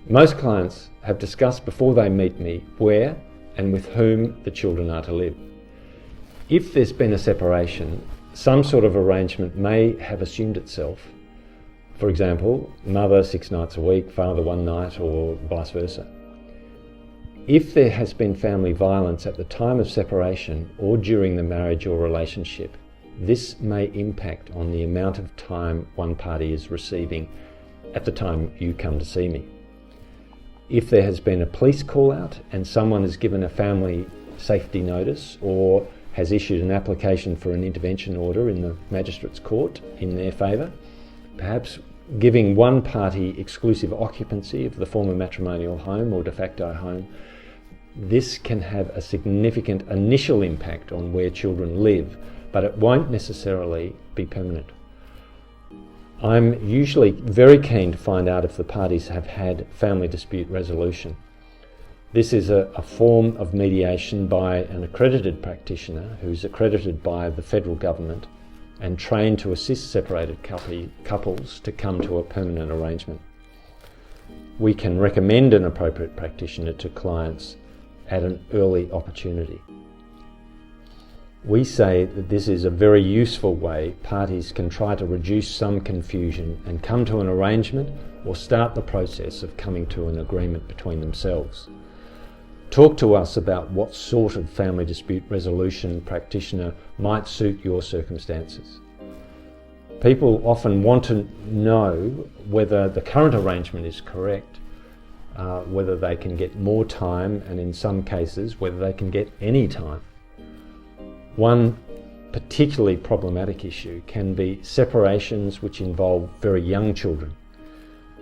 Most clients have discussed before they meet me where and with whom the children are to live. If there's been a separation, some sort of arrangement may have assumed itself. For example, mother 6 nights a week, father 1 night, or vice versa. If there has been family violence at the time of separation or during the marriage or relationship, this may impact on the amount of time one party is receiving at the time you come to see me. If there has been a police call out and someone has given a family safety notice or has issued an application for an intervention order in the magistrate's court in their favour, perhaps giving one party exclusive occupancy of the former matrimonial home or de facto home, this can have a significant initial impact on where children live, but it won't necessarily be permanent. I'm usually very keen to find out if the parties have had family dispute resolution. This is a form of mediation by an accredited practitioner who's accredited by the federal government and trained to assist separated couples to come to a permanent arrangement. We can recommend an appropriate practitioner to clients at an early opportunity. We say that this is a very useful way parties can try to reduce some confusion and come to an arrangement or start the process of coming to an agreement between themselves. Talk to us about what sort of family dispute resolution practitioner might suit your circumstances. People often want to know whether the current arrangement is correct, whether they can get more time, and in some cases whether they can get any time. One particularly problematic issue can be separations which involve very young children.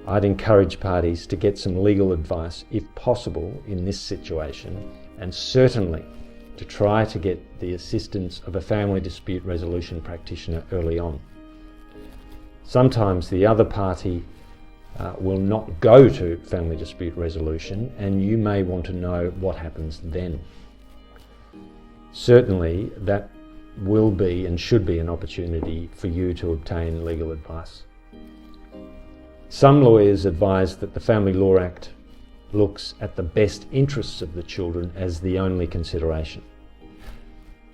I'd encourage parties to get some legal advice if possible in this situation, and certainly to try to get the assistance of a family dispute resolution practitioner early on. Sometimes the other party will not go to family dispute resolution, and you may want to know what happens then. Certainly that will be and should be an opportunity for you to obtain legal advice. Some lawyers advise that the Family Law Act looks at the best interests of the children as the only consideration.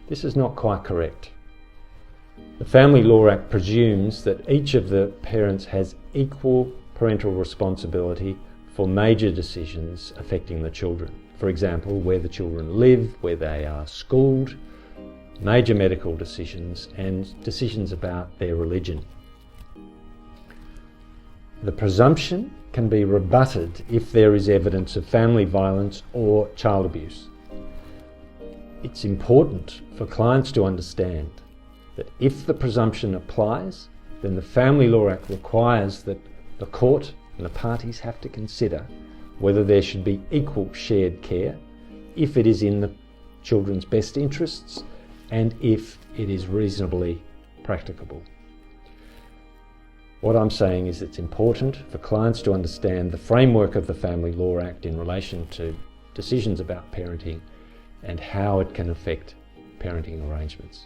This is not quite correct. The Family Law Act presumes that each of the parents has equal parental responsibility for major decisions affecting the children. For example, where the children live, where they are schooled, major medical decisions, and decisions about their religion. The presumption can be rebutted if there is evidence of family violence or child abuse. It's important for clients to understand that if the presumption applies, then the Family Law Act requires that the court and the parties have to consider whether there should be equal shared care, if it is in the children's best interests, and if it is reasonably practicable. What I'm saying is it's important for clients to understand the framework of the Family Law Act in relation to decisions about parenting and how it can affect parenting arrangements.